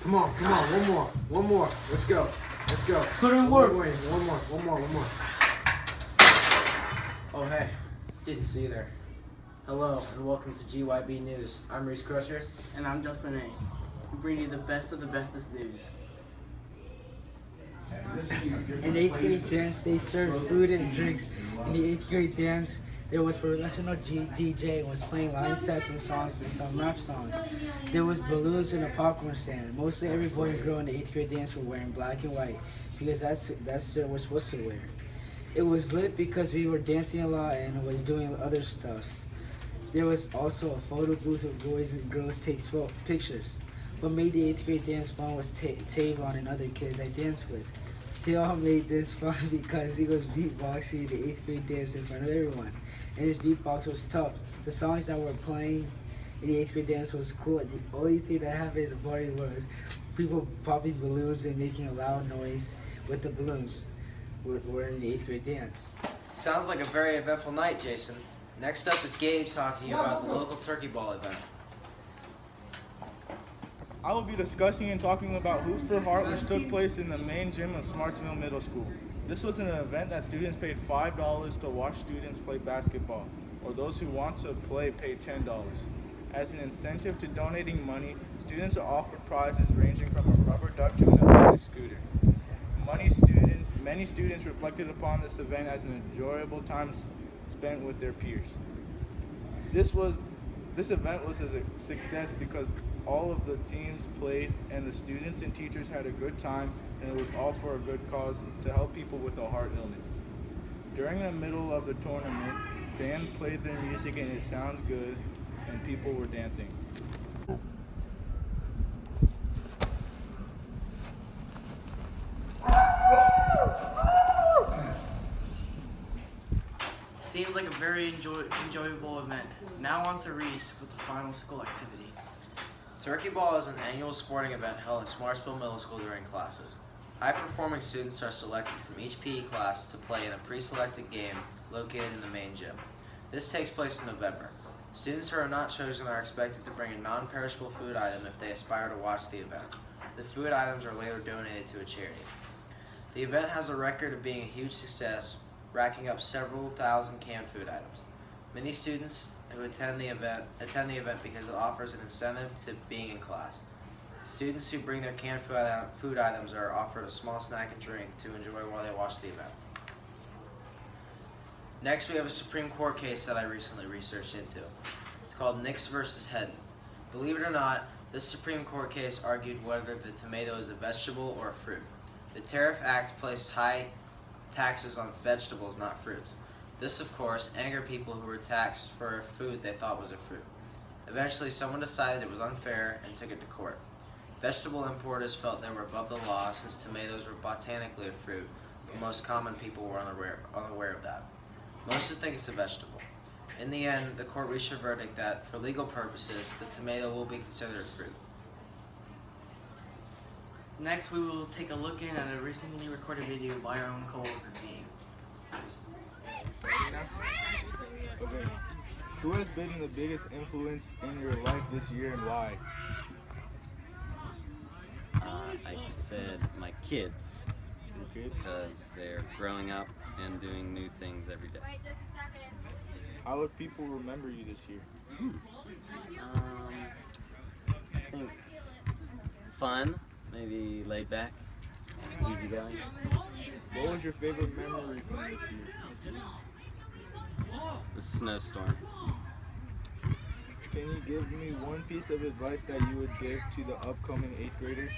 Come on, one more. Let's go. Put in work. One more. Oh, hey. Didn't see you there. Hello, and welcome to GYB News. I'm Rheese Crusher. And I'm Justin A. We bring you the best of the bestest news. In 8th grade dance, they served food and drinks. In the 8th grade dance, there was professional DJ was playing line steps and songs and some rap songs. There was balloons and a popcorn stand. Mostly every boy and girl in the 8th grade dance were wearing black and white because that's what we're supposed to wear. It was lit because we were dancing a lot and was doing other stuff. There was also a photo booth where boys and girls take pictures. What made the 8th grade dance fun was Tavon and other kids I danced with. They all made this fun because he was beatboxing the 8th grade dance in front of everyone. And his beatbox was tough. The songs that were playing in the 8th grade dance was cool. The only thing that happened at the party was people popping balloons and making a loud noise with the balloons. We're in the 8th grade dance. Sounds like a very eventful night, Jason. Next up is Gabe talking about the local turkey ball event. I will be discussing and talking about Hoops for Heart, which took place in the main gym of Smarts Mill Middle School. This was an event that students paid $5 to watch students play basketball, or those who want to play paid $10. As an incentive to donating money, students are offered prizes ranging from a rubber duck to an electric scooter. Many students reflected upon this event as an enjoyable time spent with their peers. This event was a success because all of the teams played and the students and teachers had a good time, and it was all for a good cause to help people with a heart illness. During the middle of the tournament, band played their music and it sounds good and people were dancing. Seems like a very enjoyable event. Now on to Rheese with the final school activity. Turkey ball is an annual sporting event held in Smartsville Middle School during classes. High-performing students are selected from each PE class to play in a pre-selected game located in the main gym. This takes place in November. Students who are not chosen are expected to bring a non-perishable food item if they aspire to watch the event. The food items are later donated to a charity. The event has a record of being a huge success, racking up several thousand canned food items. Many students who attend the event because it offers an incentive to being in class. Students who bring their canned food items are offered a small snack and drink to enjoy while they watch the event. Next, we have a Supreme Court case that I recently researched into. It's called Nix versus Hedden. Believe it or not, this Supreme Court case argued whether the tomato is a vegetable or a fruit. The Tariff Act placed high taxes on vegetables, not fruits. This, of course, angered people who were taxed for food they thought was a fruit. Eventually, someone decided it was unfair and took it to court. Vegetable importers felt they were above the law since tomatoes were botanically a fruit, but most common people were unaware of that. Most would think it's a vegetable. In the end, the court reached a verdict that, for legal purposes, the tomato will be considered a fruit. Next, we will take a look in at a recently recorded video by our own coworker, Gabe. Okay. Who has been the biggest influence in your life this year and why? I said my kids, Your kids? because they're growing up and doing new things every day. How would people remember you this year? I think fun, maybe laid back, easygoing. What was your favorite memory from this year? The snowstorm. Can you give me one piece of advice that you would give to the upcoming 8th graders?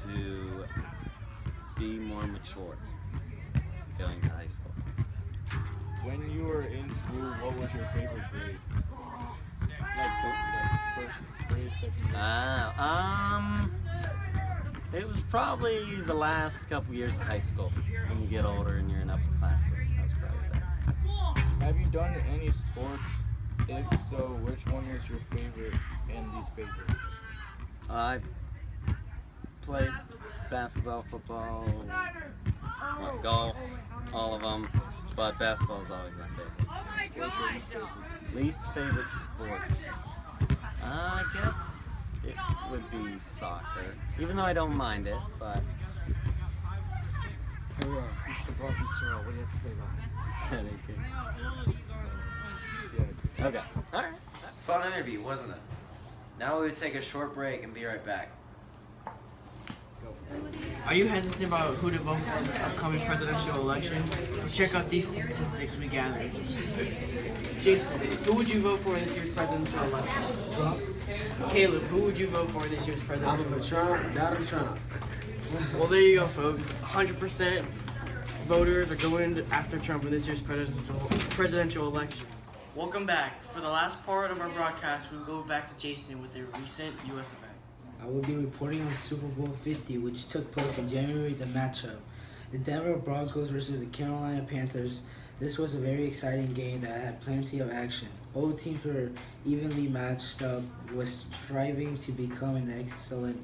To be more mature going to high school. When you were in school, what was your favorite grade? Like first grade, second grade? It was probably the last couple years of high school. When you get older and you're in upper classroom, that was probably the best. Have you done any sports? If so, which one was your favorite and least favorite? I played basketball, football, golf, all of them, but basketball is always my favorite. What was your least favorite? Least favorite sport? I guess it would be soccer. Even though I don't mind it, but Mr. Bronson Sorrell, what do you have to say about that? okay. All right. Fun interview, wasn't it? Now we would take a short break and be right back. Are you hesitant about who to vote for in this upcoming presidential election? Check out these statistics we gathered. Jason, who would you vote for in this year's presidential election? Trump? Caleb, who would you vote for in this year's presidential I'm election? for Trump, Donald Trump. Well, there you go, folks. 100% voters are going after Trump in this year's presidential election. Welcome back. For the last part of our broadcast, we'll go back to Jason with a recent U.S. event. I will be reporting on Super Bowl 50, which took place in January, the matchup. The Denver Broncos versus the Carolina Panthers. This was a very exciting game that had plenty of action. Both teams were evenly matched up, was striving to become an excellent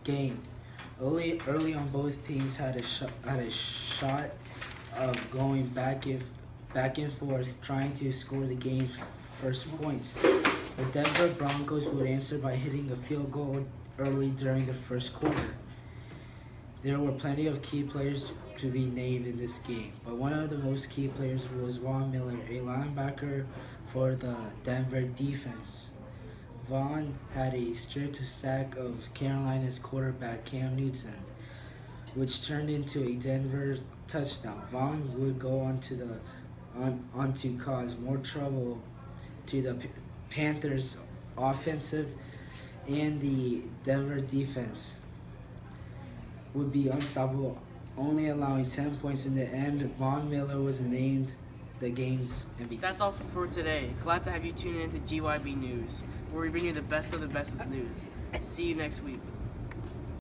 game. Early on, both teams had a shot of going back and forth, trying to score the game's first points. The Denver Broncos would answer by hitting a field goal early during the first quarter. There were plenty of key players to be named in this game, but one of the most key players was Von Miller, a linebacker for the Denver defense. Vaughn had a stripped sack of Carolina's quarterback Cam Newton, which turned into a Denver touchdown. Vaughn would go on to cause more trouble to the Panthers' offensive, and the Denver defense would be unstoppable, only allowing 10 points in the end. Von Miller was named the game's MVP. That's all for today. Glad to have you tune in to GYB News, where we bring you the best of the bestest news. See you next week.